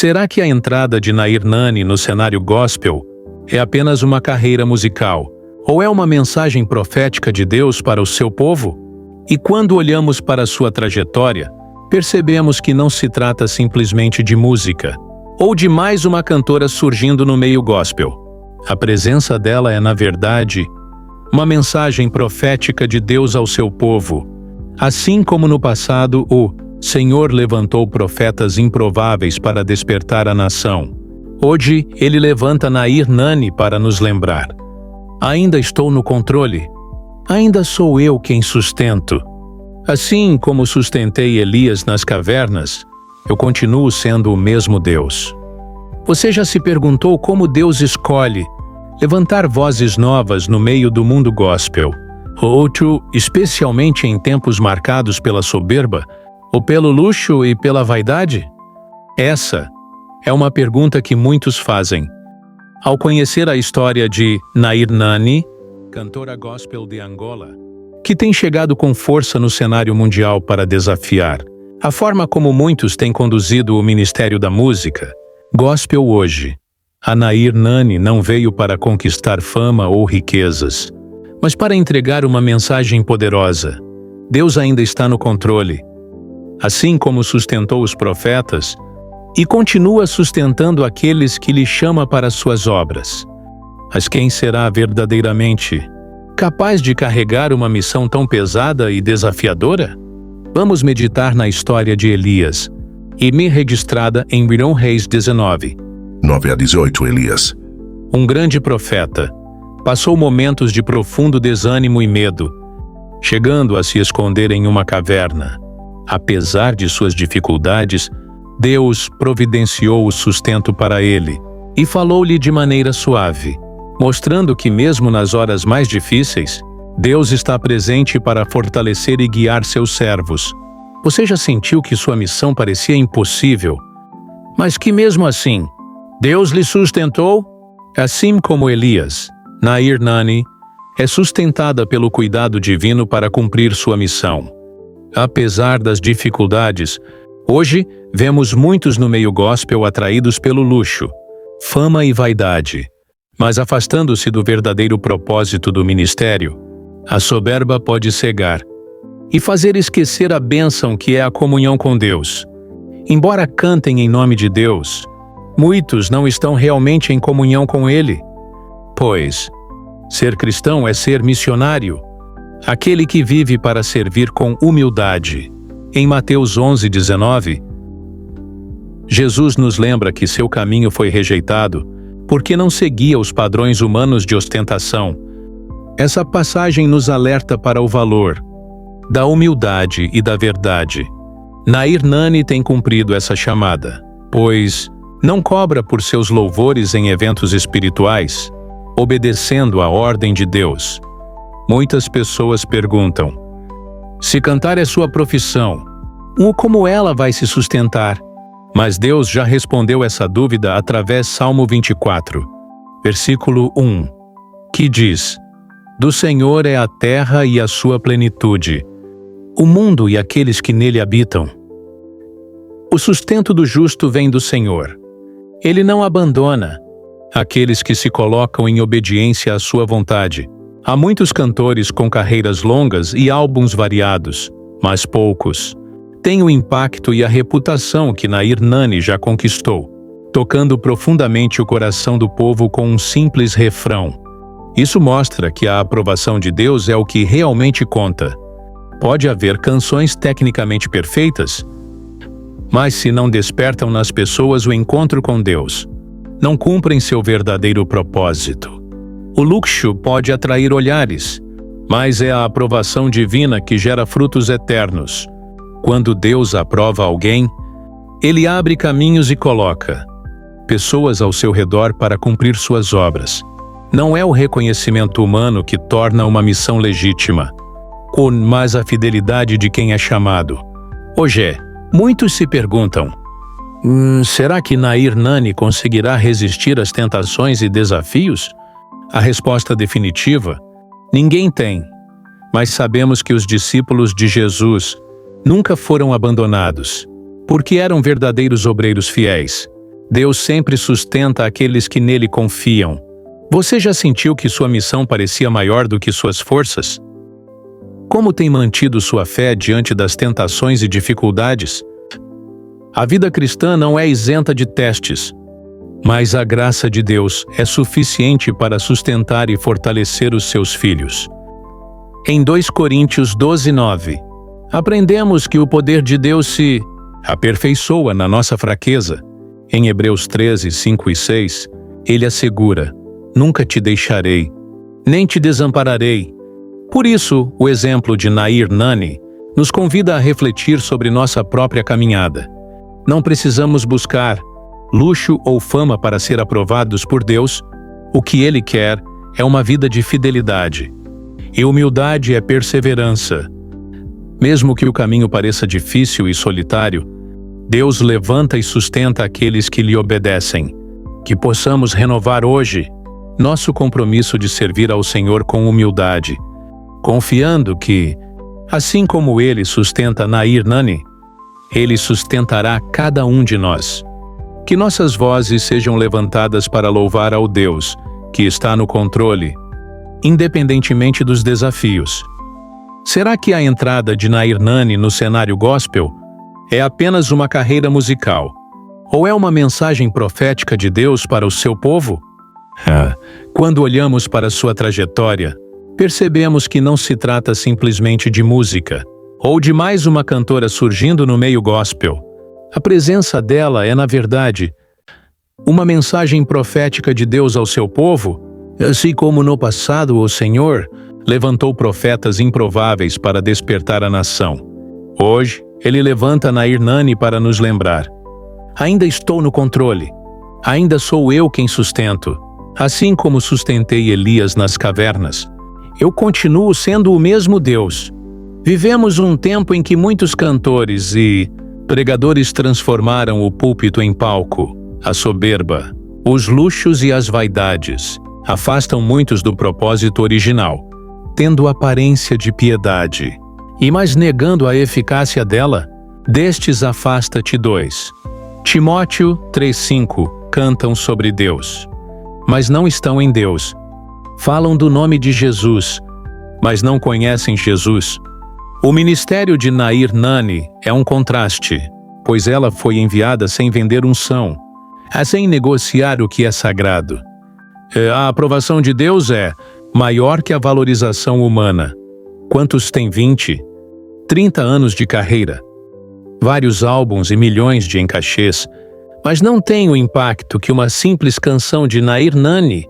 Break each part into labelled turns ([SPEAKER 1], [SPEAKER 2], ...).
[SPEAKER 1] Será que a entrada de Nair Nani no cenário gospel é apenas uma carreira musical, ou é uma mensagem profética de Deus para o seu povo? E quando olhamos para sua trajetória, percebemos que não se trata simplesmente de música, ou de mais uma cantora surgindo no meio gospel. A presença dela é, na verdade, uma mensagem profética de Deus ao seu povo. Assim como no passado, o Senhor levantou profetas improváveis para despertar a nação. Hoje, Ele levanta Nair Nani para nos lembrar: ainda estou no controle. Ainda sou eu quem sustento. Assim como sustentei Elias nas cavernas, eu continuo sendo o mesmo Deus. Você já se perguntou como Deus escolhe levantar vozes novas no meio do mundo gospel, outro, especialmente em tempos marcados pela soberba, ou pelo luxo e pela vaidade? Essa é uma pergunta que muitos fazem. Ao conhecer a história de Nair Nani, cantora gospel de Angola, que tem chegado com força no cenário mundial para desafiar a forma como muitos têm conduzido o ministério da música gospel hoje, a Nair Nani não veio para conquistar fama ou riquezas, mas para entregar uma mensagem poderosa. Deus ainda está no controle. Assim como sustentou os profetas, e continua sustentando aqueles que lhe chama para suas obras. Mas quem será verdadeiramente capaz de carregar uma missão tão pesada e desafiadora? Vamos meditar na história de Elias, registrada em 1 Reis 19.
[SPEAKER 2] 9-18 Elias.
[SPEAKER 1] Um grande profeta, passou momentos de profundo desânimo e medo, chegando a se esconder em uma caverna. Apesar de suas dificuldades, Deus providenciou o sustento para ele e falou-lhe de maneira suave, mostrando que mesmo nas horas mais difíceis, Deus está presente para fortalecer e guiar seus servos. Você já sentiu que sua missão parecia impossível, mas que mesmo assim, Deus lhe sustentou? Assim como Elias, Nair Nani é sustentada pelo cuidado divino para cumprir sua missão. Apesar das dificuldades, hoje vemos muitos no meio gospel atraídos pelo luxo, fama e vaidade, mas afastando-se do verdadeiro propósito do ministério. A soberba pode cegar e fazer esquecer a bênção que é a comunhão com Deus. Embora cantem em nome de Deus, muitos não estão realmente em comunhão com Ele. Pois, ser cristão é ser missionário, aquele que vive para servir com humildade. Em Mateus 11:19, Jesus nos lembra que seu caminho foi rejeitado porque não seguia os padrões humanos de ostentação. Essa passagem nos alerta para o valor da humildade e da verdade. Nair Nani tem cumprido essa chamada, pois não cobra por seus louvores em eventos espirituais, obedecendo à ordem de Deus. Muitas pessoas perguntam: se cantar é sua profissão, como ela vai se sustentar? Mas Deus já respondeu essa dúvida através Salmo 24, versículo 1, que diz: do Senhor é a terra e a sua plenitude, o mundo e aqueles que nele habitam. O sustento do justo vem do Senhor. Ele não abandona aqueles que se colocam em obediência à sua vontade. Há muitos cantores com carreiras longas e álbuns variados, mas poucos têm o impacto e a reputação que Nair Nani já conquistou, tocando profundamente o coração do povo com um simples refrão. Isso mostra que a aprovação de Deus é o que realmente conta. Pode haver canções tecnicamente perfeitas, mas se não despertam nas pessoas o encontro com Deus, não cumprem seu verdadeiro propósito. O luxo pode atrair olhares, mas é a aprovação divina que gera frutos eternos. Quando Deus aprova alguém, Ele abre caminhos e coloca pessoas ao seu redor para cumprir suas obras. Não é o reconhecimento humano que torna uma missão legítima, mas a fidelidade de quem é chamado. Hoje, muitos se perguntam: será que Nair Nani conseguirá resistir às tentações e desafios? A resposta definitiva: ninguém tem. Mas sabemos que os discípulos de Jesus nunca foram abandonados, porque eram verdadeiros obreiros fiéis. Deus sempre sustenta aqueles que nele confiam. Você já sentiu que sua missão parecia maior do que suas forças? Como tem mantido sua fé diante das tentações e dificuldades? A vida cristã não é isenta de testes, mas a graça de Deus é suficiente para sustentar e fortalecer os seus filhos. Em 2 Coríntios 12:9, aprendemos que o poder de Deus se aperfeiçoa na nossa fraqueza. Em Hebreus 13:5 e 6, ele assegura: nunca te deixarei, nem te desampararei. Por isso, o exemplo de Nair Nani nos convida a refletir sobre nossa própria caminhada. Não precisamos buscar luxo ou fama para ser aprovados por Deus. O que Ele quer é uma vida de fidelidade. E humildade é perseverança. Mesmo que o caminho pareça difícil e solitário, Deus levanta e sustenta aqueles que lhe obedecem. Que possamos renovar hoje nosso compromisso de servir ao Senhor com humildade, confiando que, assim como Ele sustenta Nair Nani, Ele sustentará cada um de nós. Que nossas vozes sejam levantadas para louvar ao Deus que está no controle, independentemente dos desafios. Será que a entrada de Nair Nani no cenário gospel é apenas uma carreira musical? Ou é uma mensagem profética de Deus para o seu povo? Quando olhamos para sua trajetória, percebemos que não se trata simplesmente de música, ou de mais uma cantora surgindo no meio gospel. A presença dela é, na verdade, uma mensagem profética de Deus ao seu povo, assim como no passado o Senhor levantou profetas improváveis para despertar a nação. Hoje, Ele levanta Nair Nani para nos lembrar: ainda estou no controle, ainda sou eu quem sustento. Assim como sustentei Elias nas cavernas, eu continuo sendo o mesmo Deus. Vivemos um tempo em que muitos cantores e pregadores transformaram o púlpito em palco. A soberba, os luxos e as vaidades afastam muitos do propósito original, tendo aparência de piedade, mas negando a eficácia dela. Destes afasta-te. 2 Timóteo 3:5 cantam sobre Deus, mas não estão em Deus. Falam do nome de Jesus, mas não conhecem Jesus. O ministério de Nair Nani é um contraste, pois ela foi enviada sem vender unção, sem negociar o que é sagrado. A aprovação de Deus é maior que a valorização humana. Quantos têm 20, 30 anos de carreira, vários álbuns e milhões de cachês, mas não têm o impacto que uma simples canção de Nair Nani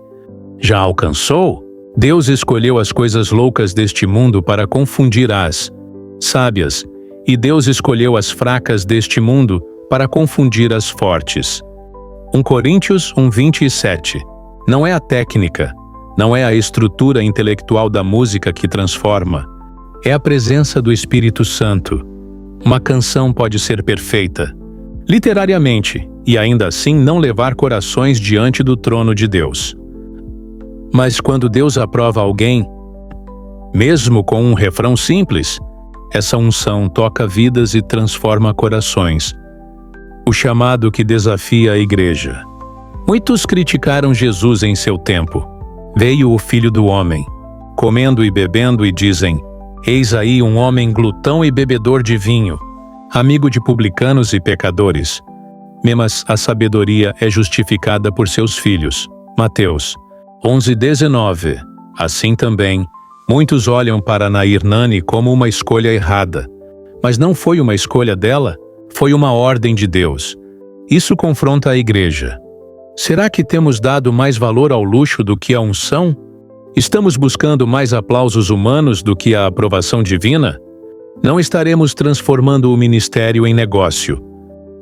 [SPEAKER 1] já alcançou? Deus escolheu as coisas loucas deste mundo para confundir as sábias, e Deus escolheu as fracas deste mundo para confundir as fortes. 1 Coríntios 1:27. Não é a técnica, não é a estrutura intelectual da música que transforma, é a presença do Espírito Santo. Uma canção pode ser perfeita, literariamente, e ainda assim não levar corações diante do trono de Deus. Mas quando Deus aprova alguém, mesmo com um refrão simples, essa unção toca vidas e transforma corações. O chamado que desafia a igreja. Muitos criticaram Jesus em seu tempo. Veio o Filho do Homem, comendo e bebendo, e dizem: eis aí um homem glutão e bebedor de vinho, amigo de publicanos e pecadores. Mas a sabedoria é justificada por seus filhos. Mateus 11:19. Assim também, muitos olham para Nair Nani como uma escolha errada. Mas não foi uma escolha dela, foi uma ordem de Deus. Isso confronta a igreja. Será que temos dado mais valor ao luxo do que à unção? Estamos buscando mais aplausos humanos do que a aprovação divina? Não estaremos transformando o ministério em negócio,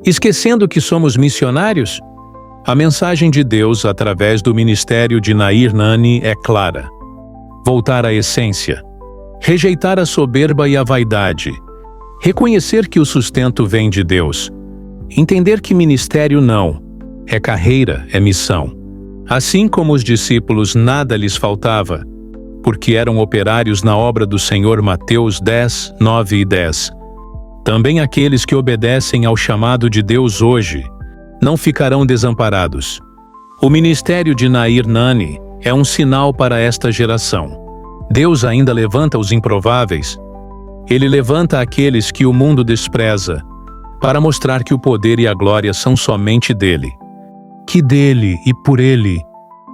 [SPEAKER 1] esquecendo que somos missionários? A mensagem de Deus através do ministério de Nair Nani é clara. Voltar à essência. Rejeitar a soberba e a vaidade. Reconhecer que o sustento vem de Deus. Entender que ministério não é carreira, é missão. Assim como os discípulos nada lhes faltava, porque eram operários na obra do Senhor. Mateus 10:9 e 10. Também aqueles que obedecem ao chamado de Deus hoje não ficarão desamparados. O ministério de Nair Nani é um sinal para esta geração. Deus ainda levanta os improváveis. Ele levanta aqueles que o mundo despreza, para mostrar que o poder e a glória são somente dele. Que dele e por ele,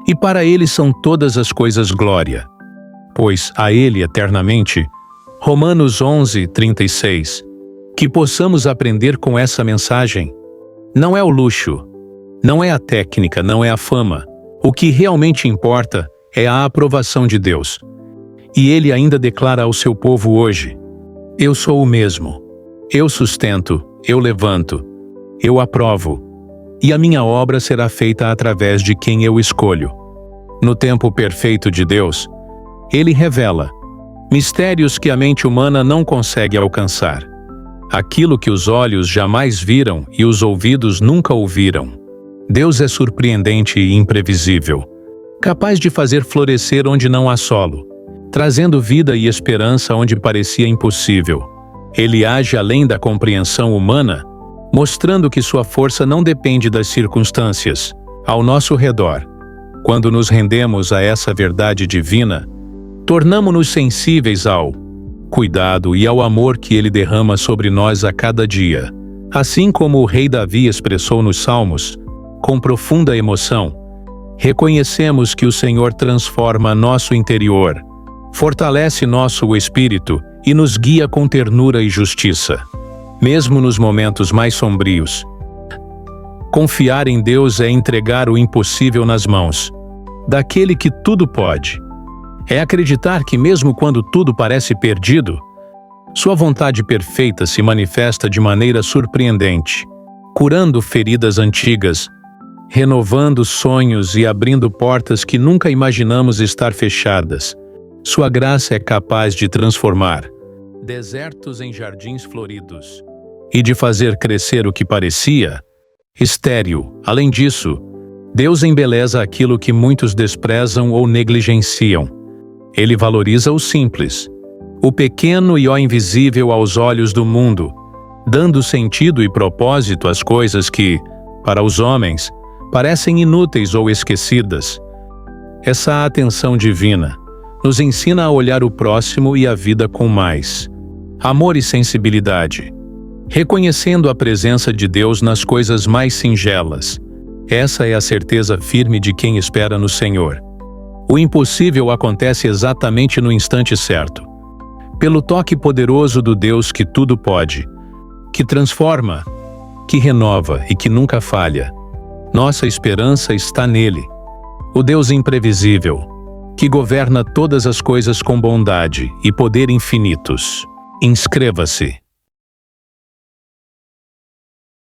[SPEAKER 1] e para ele são todas as coisas glória. Pois a ele eternamente. Romanos 11:36. Que possamos aprender com essa mensagem. Não é o luxo, não é a técnica, não é a fama. O que realmente importa é a aprovação de Deus. E ele ainda declara ao seu povo hoje: eu sou o mesmo. Eu sustento, eu levanto, eu aprovo. E a minha obra será feita através de quem eu escolho. No tempo perfeito de Deus, ele revela mistérios que a mente humana não consegue alcançar. Aquilo que os olhos jamais viram e os ouvidos nunca ouviram. Deus é surpreendente e imprevisível, capaz de fazer florescer onde não há solo, trazendo vida e esperança onde parecia impossível. Ele age além da compreensão humana, mostrando que sua força não depende das circunstâncias ao nosso redor. Quando nos rendemos a essa verdade divina, tornamo-nos sensíveis ao cuidado e ao amor que ele derrama sobre nós a cada dia. Assim como o rei Davi expressou nos Salmos, com profunda emoção, reconhecemos que o Senhor transforma nosso interior, fortalece nosso espírito e nos guia com ternura e justiça. Mesmo nos momentos mais sombrios, confiar em Deus é entregar o impossível nas mãos daquele que tudo pode. É acreditar que mesmo quando tudo parece perdido, sua vontade perfeita se manifesta de maneira surpreendente, curando feridas antigas, renovando sonhos e abrindo portas que nunca imaginamos estar fechadas. Sua graça é capaz de transformar desertos em jardins floridos e de fazer crescer o que parecia estéril. Além disso, Deus embeleza aquilo que muitos desprezam ou negligenciam. Ele valoriza o simples, o pequeno e o invisível aos olhos do mundo, dando sentido e propósito às coisas que, para os homens, parecem inúteis ou esquecidas. Essa atenção divina nos ensina a olhar o próximo e a vida com mais amor e sensibilidade, reconhecendo a presença de Deus nas coisas mais singelas. Essa é a certeza firme de quem espera no Senhor. O impossível acontece exatamente no instante certo, pelo toque poderoso do Deus que tudo pode, que transforma, que renova e que nunca falha. Nossa esperança está nele, o Deus imprevisível, que governa todas as coisas com bondade e poder infinitos. Inscreva-se.